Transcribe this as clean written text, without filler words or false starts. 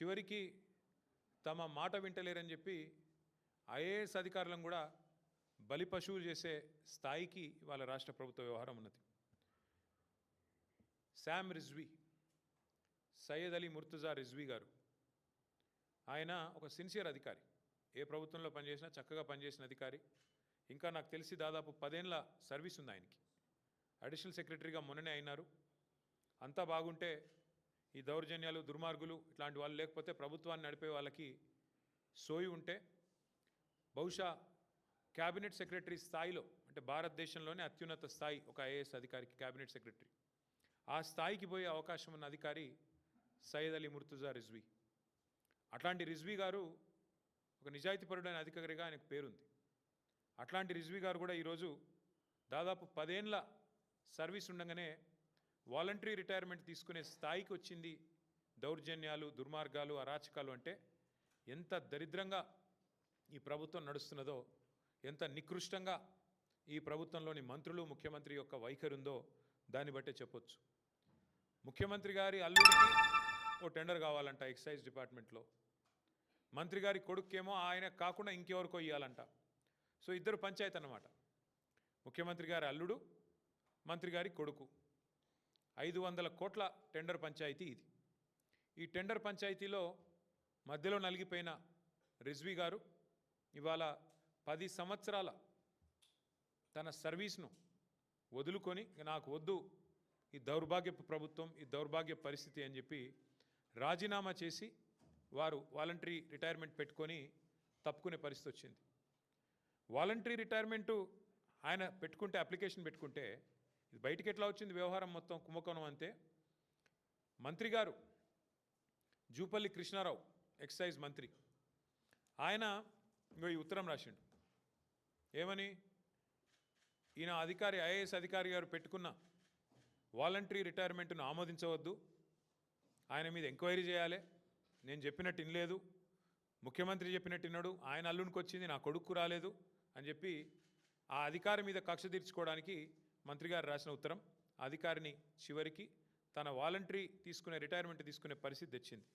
చివరికి తమ మాట వింటలేరని చెప్పి ఐఏఎస్ అధికారులను కూడా బలి పశువులు చేసే స్థాయికి వాళ్ళ రాష్ట్ర ప్రభుత్వ వ్యవహారం ఉన్నది. శామ్ రిజ్వీ, సయ్యద్ అలీ ముర్తుజా రిజ్వీ గారు, ఆయన ఒక సిన్సియర్ అధికారి, ఏ ప్రభుత్వంలో పనిచేసినా చక్కగా పనిచేసిన అధికారి. ఇంకా నాకు తెలిసి దాదాపు 10 ఏళ్ల సర్వీస్ ఉంది ఆయనకి. అడిషనల్ సెక్రటరీగా మొన్ననే అయినారు. అంతా బాగుంటే ఈ దౌర్జన్యాలు, దుర్మార్గులు ఇట్లాంటి వాళ్ళు లేకపోతే ప్రభుత్వాన్ని నడిపే వాళ్ళకి సోయి ఉంటే బహుశా క్యాబినెట్ సెక్రటరీ స్థాయిలో, అంటే భారతదేశంలోనే అత్యున్నత స్థాయి ఒక ఐఏఎస్ అధికారికి క్యాబినెట్ సెక్రటరీ, ఆ స్థాయికి పోయే అవకాశం ఉన్న అధికారి సయ్యద్ అలీ ముర్తుజా రిజ్వీ. అట్లాంటి రిజ్వీ గారు ఒక నిజాయితీపరుడైన అధికారిగా ఆయనకు పేరుంది. అట్లాంటి రిజ్వీ గారు కూడా ఈరోజు దాదాపు 10 ఏళ్ల సర్వీస్ ఉండగానే వాలంటరీ రిటైర్మెంట్ తీసుకునే స్థాయికి వచ్చింది. దౌర్జన్యాలు, దుర్మార్గాలు, అరాచకాలు అంటే ఎంత దరిద్రంగా ఈ ప్రభుత్వం నడుస్తున్నదో, ఎంత నికృష్టంగా ఈ ప్రభుత్వంలోని మంత్రులు, ముఖ్యమంత్రి యొక్క వైఖరి ఉందో దాన్ని బట్టే చెప్పొచ్చు. ముఖ్యమంత్రి గారి అల్లుడికి ఓ టెండర్ కావాలంట ఎక్సైజ్ డిపార్ట్మెంట్లో, మంత్రి గారి కొడుకేమో ఆయన కాకుండా ఇంకెవరికో ఇవ్వాలంట. సో ఇద్దరు పంచాయతీ అన్నమాట. ముఖ్యమంత్రి గారి అల్లుడు, మంత్రి గారి కొడుకు. 500 కోట్ల టెండర్ పంచాయతీ ఇది. ఈ టెండర్ పంచాయతీలో మధ్యలో నలిగిపోయిన రిజ్వీ గారు ఇవాళ 10 సంవత్సరాల తన సర్వీస్ను వదులుకొని నాకు వద్దు ఈ దౌర్భాగ్యపు ప్రభుత్వం, ఈ దౌర్భాగ్య పరిస్థితి అని చెప్పి రాజీనామా చేసి వారు వాలంటరీ రిటైర్మెంట్ పెట్టుకొని తప్పుకునే పరిస్థితి వచ్చింది. వాలంటరీ రిటైర్మెంటు ఆయన పెట్టుకుంటే, అప్లికేషన్ పెట్టుకుంటే, ఇది బయటికి ఎట్లా వచ్చింది వ్యవహారం మొత్తం కుంభకోణం అంతే. మంత్రి గారు జూపల్లి కృష్ణారావు, ఎక్సైజ్ మంత్రి, ఆయన ఈ ఉత్తరం రాసిండు. ఏమని? ఈయన అధికారి, ఐఏఎస్ అధికారి గారు పెట్టుకున్న వాలంటరీ రిటైర్మెంట్ను ఆమోదించవద్దు, ఆయన మీద ఎంక్వైరీ చేయాలి, నేను చెప్పినట్టు వినలేదు, ముఖ్యమంత్రి చెప్పినట్టు విన్నాడు, ఆయన అల్లునికి వచ్చింది, నా కొడుకు రాలేదు అని చెప్పి ఆ అధికారి మీద కక్ష తీర్చుకోవడానికి మంత్రి గారు రాసిన ఉత్తరం అధికారిని చివరికి తన వాలంటరీ తీసుకునే, రిటైర్మెంట్ తీసుకునే పరిస్థితి తెచ్చింది.